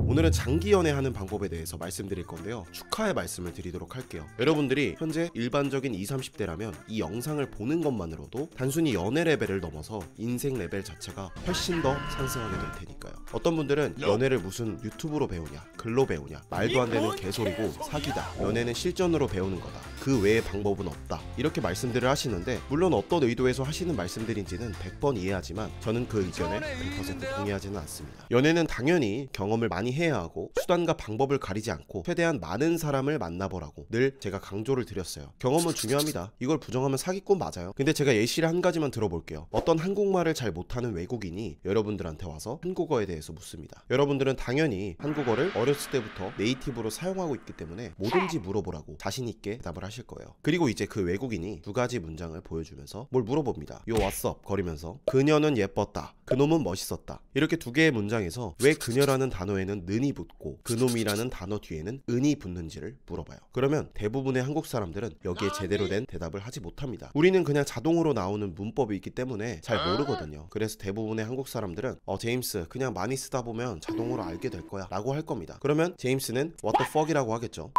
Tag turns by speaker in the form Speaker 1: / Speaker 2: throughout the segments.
Speaker 1: 오늘은 장기 연애하는 방법에 대해서 말씀드릴 건데요. 축하의 말씀을 드리도록 할게요. 여러분들이 현재 일반적인 20, 30대라면 이 영상을 보는 것만으로도 단순히 연애 레벨을 넘어서 인생 레벨 자체가 훨씬 더 상승하게 될 테니까요. 어떤 분들은 연애를 무슨 유튜브로 배우냐, 글로 배우냐, 말도 안 되는 개소리고 사기다, 연애는 실전으로 배우는 거다, 그 외의 방법은 없다, 이렇게 말씀들을 하시는데, 물론 어떤 의도에서 하시는 말씀들인지는 100번 이해하지만 저는 그 의견에 100% 동의하지는 않습니다. 연애는 당연히 경험을 많이 해야 하고 수단과 방법을 가리지 않고 최대한 많은 사람을 만나보라고 늘 제가 강조를 드렸어요. 경험은 중요합니다. 이걸 부정하면 사기꾼 맞아요. 근데 제가 예시를 한 가지만 들어볼게요. 어떤 한국말을 잘 못하는 외국인이 여러분들한테 와서 한국어에 대해서 묻습니다. 여러분들은 당연히 한국어를 어렸을 때부터 네이티브로 사용하고 있기 때문에 뭐든지 물어보라고 자신있게 대답을 하실 거예요. 그리고 이제 그 외국인이 두 가지 문장을 보여주면서 뭘 물어봅니다. 요 왓썹 거리면서 그녀는 예뻤다, 그놈은 멋있었다, 이렇게 두 개의 문장에서 왜 그녀라는 단어에는 는이 붙고 그놈이라는 단어 뒤에는 은이 붙는지를 물어봐요. 그러면 대부분의 한국 사람들은 여기에 제대로 된 대답을 하지 못합니다. 우리는 그냥 자동으로 나오는 문법이 있기 때문에 잘 모르거든요. 그래서 대부분의 한국 사람들은 제임스 그냥 많이 쓰다 보면 자동으로 알게 될 거야 라고 할 겁니다. 그러면 제임스는 what the fuck 이라고 하겠죠.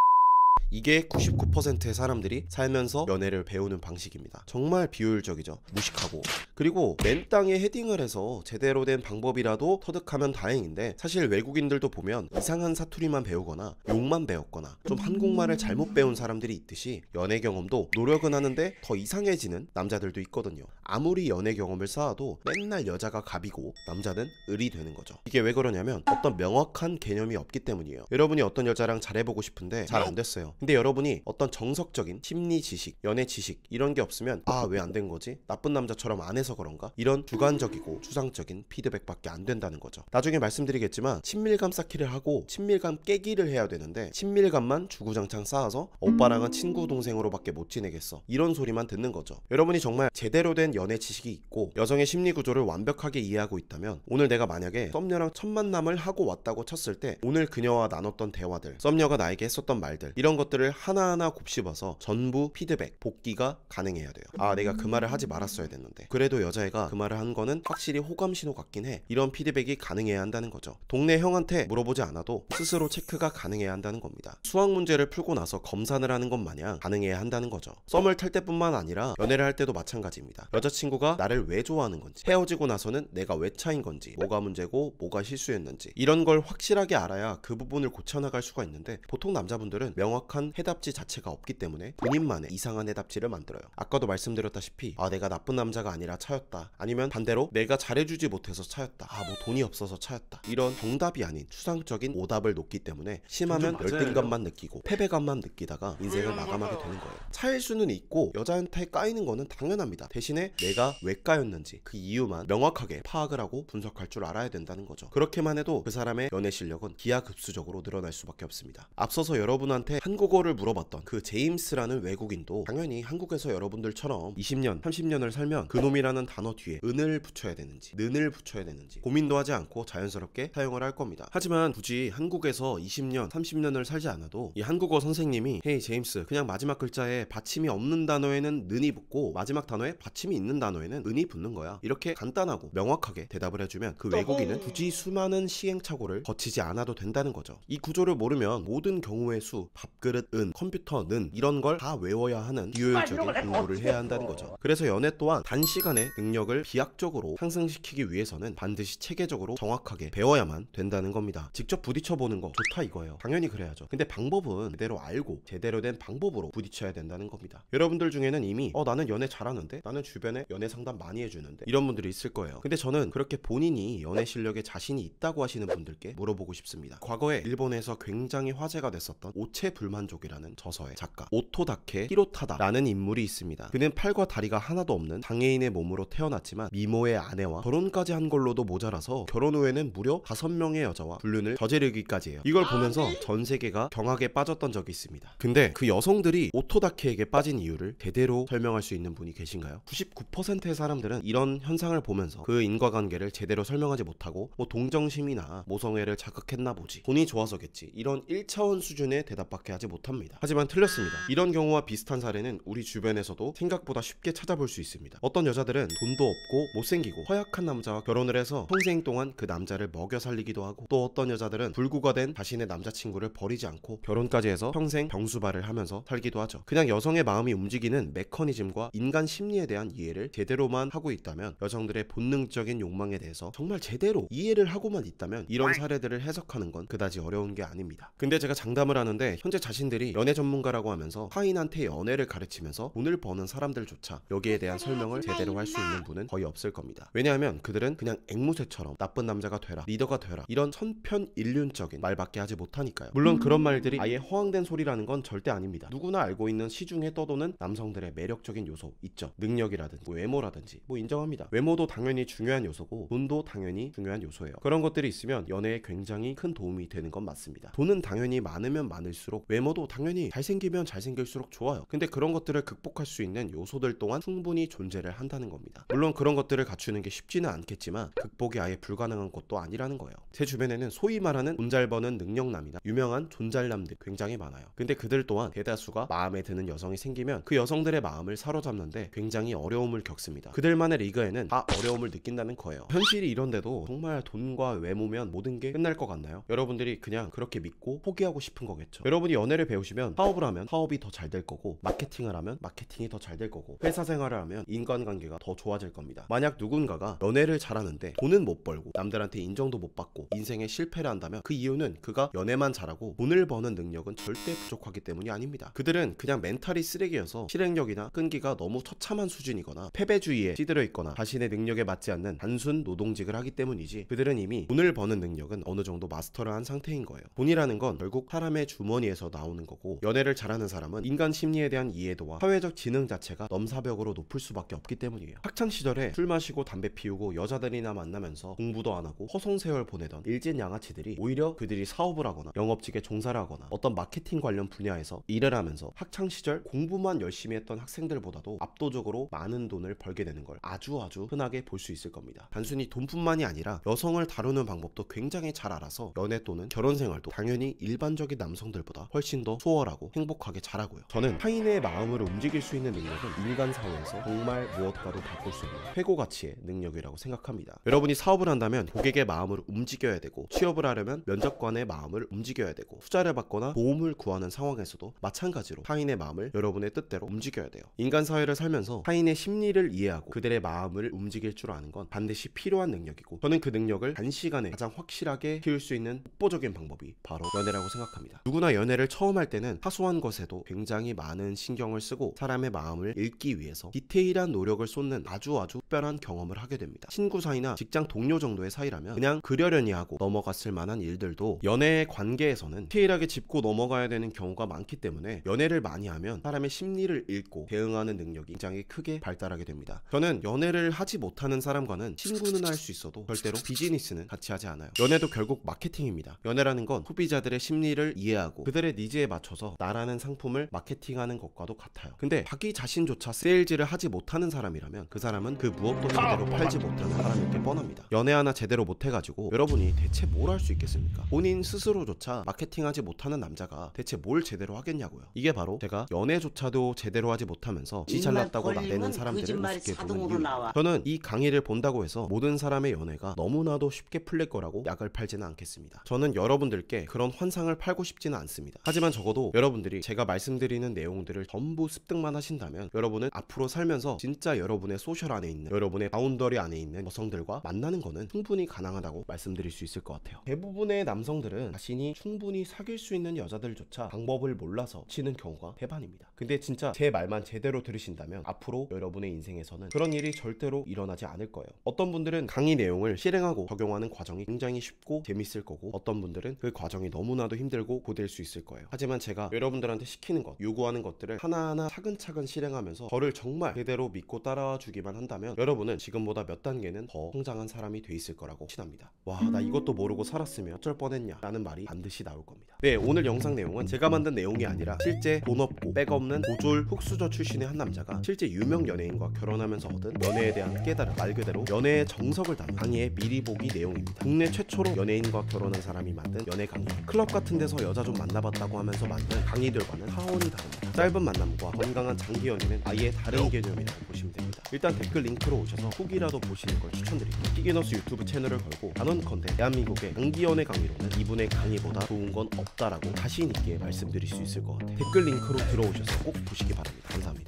Speaker 1: 이게 99%의 사람들이 살면서 연애를 배우는 방식입니다. 정말 비효율적이죠. 무식하고. 그리고 맨땅에 헤딩을 해서 제대로 된 방법이라도 터득하면 다행인데, 사실 외국인들도 보면 이상한 사투리만 배우거나 욕만 배웠거나 좀 한국말을 잘못 배운 사람들이 있듯이 연애 경험도 노력은 하는데 더 이상해지는 남자들도 있거든요. 아무리 연애 경험을 쌓아도 맨날 여자가 갑이고 남자는 을이 되는 거죠. 이게 왜 그러냐면 어떤 명확한 개념이 없기 때문이에요. 여러분이 어떤 여자랑 잘해보고 싶은데 잘 안 됐어요. 근데 여러분이 어떤 정석적인 심리 지식, 연애 지식 이런 게 없으면 왜 안 된 거지? 나쁜 남자처럼 안 해서 그런가? 이런 주관적이고 추상적인 피드백밖에 안 된다는 거죠. 나중에 말씀드리겠지만 친밀감 쌓기를 하고 친밀감 깨기를 해야 되는데 친밀감만 주구장창 쌓아서 오빠랑은 친구 동생으로밖에 못 지내겠어, 이런 소리만 듣는 거죠. 여러분이 정말 제대로 된 연애 지식이 있고 여성의 심리 구조를 완벽하게 이해하고 있다면 오늘 내가 만약에 썸녀랑 첫 만남을 하고 왔다고 쳤을 때 오늘 그녀와 나눴던 대화들, 썸녀가 나에게 했었던 말들, 이런 것들을 하나하나 곱씹어서 전부 피드백, 복귀가 가능해야 돼요. 내가 그 말을 하지 말았어야 됐는데 그래도 여자애가 그 말을 한 거는 확실히 호감 신호 같긴 해, 이런 피드백이 가능해야 한다는 거죠. 동네 형한테 물어보지 않아도 스스로 체크가 가능해야 한다는 겁니다. 수학 문제를 풀고 나서 검사를 하는 것 마냥 가능해야 한다는 거죠. 썸을 탈 때뿐만 아니라 연애를 할 때도 마찬가지입니다. 여자친구가 나를 왜 좋아하는 건지, 헤어지고 나서는 내가 왜 차인 건지, 뭐가 문제고 뭐가 실수였는지, 이런 걸 확실하게 알아야 그 부분을 고쳐나갈 수가 있는데, 보통 남자분들은 명확한 해답지 자체가 없기 때문에 본인만의 이상한 해답지를 만들어요. 아까도 말씀드렸다시피 내가 나쁜 남자가 아니라 차였다, 아니면 반대로 내가 잘해주지 못해서 차였다, 뭐 돈이 없어서 차였다, 이런 정답이 아닌 추상적인 오답을 놓기 때문에 심하면 열등감만 느끼고 패배감만 느끼다가 인생을 마감하게 되는 거예요. 차일 수는 있고 여자한테 까이는 거는 당연합니다. 대신에 내가 왜 까였는지 그 이유만 명확하게 파악을 하고 분석할 줄 알아야 된다는 거죠. 그렇게만 해도 그 사람의 연애 실력은 기하급수적으로 늘어날 수밖에 없습니다. 앞서서 여러분한테 한국어를 물어봤던 그 제임스라는 외국인도 당연히 한국에서 여러분들처럼 20년, 30년을 살면 그놈이라는 단어 뒤에 은을 붙여야 되는지 는을 붙여야 되는지 고민도 하지 않고 자연스럽게 사용을 할 겁니다. 하지만 굳이 한국에서 20년, 30년을 살지 않아도 이 한국어 선생님이 헤이 제임스 그냥 마지막 글자에 받침이 없는 단어에는 는이 붙고 마지막 단어에 받침이 있는 단어에는 은이 붙는 거야, 이렇게 간단하고 명확하게 대답을 해주면 그 외국인은 굳이 수많은 시행착오를 거치지 않아도 된다는 거죠. 이 구조를 모르면 모든 경우의 수, 밥그릇 은, 컴퓨터는 이런 걸 다 외워야 하는 비효율적인 공부를 해야 한다는 거죠. 그래서 연애 또한 단시간에 능력을 비약적으로 상승시키기 위해서는 반드시 체계적으로 정확하게 배워야만 된다는 겁니다. 직접 부딪혀보는 거 좋다 이거예요. 당연히 그래야죠. 근데 방법은 제대로 알고 제대로 된 방법으로 부딪혀야 된다는 겁니다. 여러분들 중에는 이미 나는 연애 잘하는데, 나는 주변에 연애 상담 많이 해주는데, 이런 분들이 있을 거예요. 근데 저는 그렇게 본인이 연애 실력에 자신이 있다고 하시는 분들께 물어보고 싶습니다. 과거에 일본에서 굉장히 화제가 됐었던 오체 불만족이라는 저서의 작가 오토다케 히로타다라는 인물이 있습니다. 그는 팔과 다리가 하나도 없는 장애인의 몸으로 태어났지만 미모의 아내와 결혼까지 한 걸로도 모자라서 결혼 후에는 무려 5명의 여자와 불륜을 저지르기까지 해요. 이걸 보면서 전 세계가 경악에 빠졌던 적이 있습니다. 근데 그 여성들이 오토다케에게 빠진 이유를 제대로 설명할 수 있는 분이 계신가요? 99%의 사람들은 이런 현상을 보면서 그 인과관계를 제대로 설명하지 못하고 동정심이나 모성애를 자극했나 보지, 돈이 좋아서겠지, 이런 1차원 수준의 대답밖에 하지 못합니다. 못합니다. 하지만 틀렸습니다. 이런 경우와 비슷한 사례는 우리 주변에서도 생각보다 쉽게 찾아볼 수 있습니다. 어떤 여자들은 돈도 없고 못생기고 허약한 남자와 결혼을 해서 평생 동안 그 남자를 먹여 살리기도 하고, 또 어떤 여자들은 불구가 된 자신의 남자친구를 버리지 않고 결혼까지 해서 평생 병수발을 하면서 살기도 하죠. 그냥 여성의 마음이 움직이는 메커니즘과 인간 심리에 대한 이해를 제대로만 하고 있다면, 여성들의 본능적인 욕망에 대해서 정말 제대로 이해를 하고만 있다면 이런 사례들을 해석하는 건 그다지 어려운 게 아닙니다. 근데 제가 장담을 하는데 현재 자신들이 연애 전문가라고 하면서 타인한테 연애를 가르치면서 돈을 버는 사람들조차 여기에 대한 설명을 제대로 할 수 있는 분은 거의 없을 겁니다. 왜냐하면 그들은 그냥 앵무새처럼 나쁜 남자가 되라, 리더가 되라, 이런 천편일륜적인 말밖에 하지 못하니까요. 물론 그런 말들이 아예 허황된 소리라는 건 절대 아닙니다. 누구나 알고 있는 시중에 떠도는 남성들의 매력적인 요소 있죠. 능력이라든지 외모라든지 인정합니다. 외모도 당연히 중요한 요소고 돈도 당연히 중요한 요소예요. 그런 것들이 있으면 연애에 굉장히 큰 도움이 되는 건 맞습니다. 돈은 당연히 많으면 많을수록, 외모도 당연히 잘생기면 잘생길수록 좋아요. 근데 그런 것들을 극복할 수 있는 요소들 또한 충분히 존재를 한다는 겁니다. 물론 그런 것들을 갖추는 게 쉽지는 않겠지만 극복이 아예 불가능한 것도 아니라는 거예요. 제 주변에는 소위 말하는 돈 잘 버는 능력남이나 유명한 존잘남들 굉장히 많아요. 근데 그들 또한 대다수가 마음에 드는 여성이 생기면 그 여성들의 마음을 사로잡는데 굉장히 어려움을 겪습니다. 그들만의 리그에는 다 어려움을 느낀다는 거예요. 현실이 이런데도 정말 돈과 외모면 모든 게 끝날 것 같나요? 여러분들이 그냥 그렇게 믿고 포기하고 싶은 거겠죠. 여러분이 연애를 배우시면 사업을 하면 사업이 더 잘 될 거고, 마케팅을 하면 마케팅이 더 잘 될 거고, 회사 생활을 하면 인간관계가 더 좋아질 겁니다. 만약 누군가가 연애를 잘하는데 돈은 못 벌고 남들한테 인정도 못 받고 인생에 실패를 한다면 그 이유는 그가 연애만 잘하고 돈을 버는 능력은 절대 부족하기 때문이 아닙니다. 그들은 그냥 멘탈이 쓰레기여서 실행력이나 끈기가 너무 처참한 수준이거나 패배주의에 찌들어 있거나 자신의 능력에 맞지 않는 단순 노동직을 하기 때문이지, 그들은 이미 돈을 버는 능력은 어느 정도 마스터를 한 상태인 거예요. 돈이라는 건 결국 사람의 주머니에서 나오는 거고, 연애를 잘하는 사람은 인간 심리에 대한 이해도와 사회적 지능 자체가 넘사벽으로 높을 수밖에 없기 때문이에요. 학창시절에 술 마시고 담배 피우고 여자들이나 만나면서 공부도 안 하고 허송세월 보내던 일진 양아치들이 오히려 그들이 사업을 하거나 영업직에 종사를 하거나 어떤 마케팅 관련 분야에서 일을 하면서 학창시절 공부만 열심히 했던 학생들보다도 압도적으로 많은 돈을 벌게 되는 걸 아주 흔하게 볼 수 있을 겁니다. 단순히 돈뿐만이 아니라 여성을 다루는 방법도 굉장히 잘 알아서 연애 또는 결혼 생활도 당연히 일반적인 남성들보다 훨씬 더 수월하고 행복하게 잘하고요. 저는 타인의 마음을 움직일 수 있는 능력은 인간 사회에서 정말 무엇과도 바꿀 수 없는 최고 가치의 능력이라고 생각합니다. 여러분이 사업을 한다면 고객의 마음을 움직여야 되고, 취업을 하려면 면접관의 마음을 움직여야 되고, 투자를 받거나 도움을 구하는 상황에서도 마찬가지로 타인의 마음을 여러분의 뜻대로 움직여야 돼요. 인간 사회를 살면서 타인의 심리를 이해하고 그들의 마음을 움직일 줄 아는 건 반드시 필요한 능력이고, 저는 그 능력을 단시간에 가장 확실하게 키울 수 있는 독보적인 방법이 바로 연애라고 생각합니다. 누구나 연애를 처음 할 때는 사소한 것에도 굉장히 많은 신경을 쓰고 사람의 마음을 읽기 위해서 디테일한 노력을 쏟는 아주 특별한 경험을 하게 됩니다. 친구 사이나 직장 동료 정도의 사이라면 그냥 그러려니 하고 넘어갔을 만한 일들도 연애의 관계에서는 디테일하게 짚고 넘어가야 되는 경우가 많기 때문에, 연애를 많이 하면 사람의 심리를 읽고 대응하는 능력이 굉장히 크게 발달하게 됩니다. 저는 연애를 하지 못하는 사람과는 친구는 할 수 있어도 절대로 비즈니스는 같이 하지 않아요. 연애도 결국 마케팅입니다. 연애라는 건 소비자들의 심리를 이해하고 그들의 니즈에 맞춰서 나라는 상품을 마케팅하는 것과도 같아요. 근데 자기 자신조차 세일즈를 하지 못하는 사람이라면 그 사람은 그 무엇도 제대로 팔지 못하는 사람일 게 뻔합니다. 연애 하나 제대로 못해가지고 여러분이 대체 뭘 할 수 있겠습니까? 본인 스스로조차 마케팅하지 못하는 남자가 대체 뭘 제대로 하겠냐고요. 이게 바로 제가 연애조차도 제대로 하지 못하면서 지 잘났다고 나대는 사람들을 우습게 보는 이유입니다. 저는 이 강의를 본다고 해서 모든 사람의 연애가 너무나도 쉽게 풀릴 거라고 약을 팔지는 않겠습니다. 저는 여러분들께 그런 환상을 팔고 싶지는 않습니다. 하지만 적어도 여러분들이 제가 말씀드리는 내용들을 전부 습득만 하신다면 여러분은 앞으로 살면서 진짜 여러분의 소셜 안에 있는, 여러분의 바운더리 안에 있는 여성들과 만나는 거는 충분히 가능하다고 말씀드릴 수 있을 것 같아요. 대부분의 남성들은 자신이 충분히 사귈 수 있는 여자들조차 방법을 몰라서 치는 경우가 대반입니다. 근데 진짜 제 말만 제대로 들으신다면 앞으로 여러분의 인생에서는 그런 일이 절대로 일어나지 않을 거예요. 어떤 분들은 강의 내용을 실행하고 적용하는 과정이 굉장히 쉽고 재밌을 거고, 어떤 분들은 그 과정이 너무나도 힘들고 고될 수 있을 거예요. 하지만 제가 여러분들한테 시키는 것, 요구하는 것들을 하나하나 차근차근 실행하면서 저를 정말 제대로 믿고 따라와 주기만 한다면 여러분은 지금보다 몇 단계는 더 성장한 사람이 돼 있을 거라고 확신합니다. 와, 나 이것도 모르고 살았으면 어쩔 뻔했냐 라는 말이 반드시 나올 겁니다. 네, 오늘 영상 내용은 제가 만든 내용이 아니라 실제 돈 없고 백 없는 고졸 흑수저 출신의 한 남자가 실제 유명 연예인과 결혼하면서 얻은 연애에 대한 깨달음, 말 그대로 연애의 정석을 담은 강의의 미리 보기 내용입니다. 국내 최초로 연예인과 결혼한 사람이 만든 연애 강의, 클럽 같은 데서 여자 좀 만나봤다고 하면서 만든 강의들과는 차원이 다릅니다. 짧은 만남과 건강한 장기 연애는 아예 다른 개념이라고 보시면 됩니다. 일단 댓글 링크로 오셔서 후기라도 보시는 걸 추천드립니다. 피기너스 유튜브 채널을 걸고 단언컨대 대한민국의 장기 연애 강의로는 이분의 강의보다 좋은 건 없다라고 자신 있게 말씀드릴 수 있을 것 같아요. 댓글 링크로 들어오셔서 꼭 보시기 바랍니다. 감사합니다.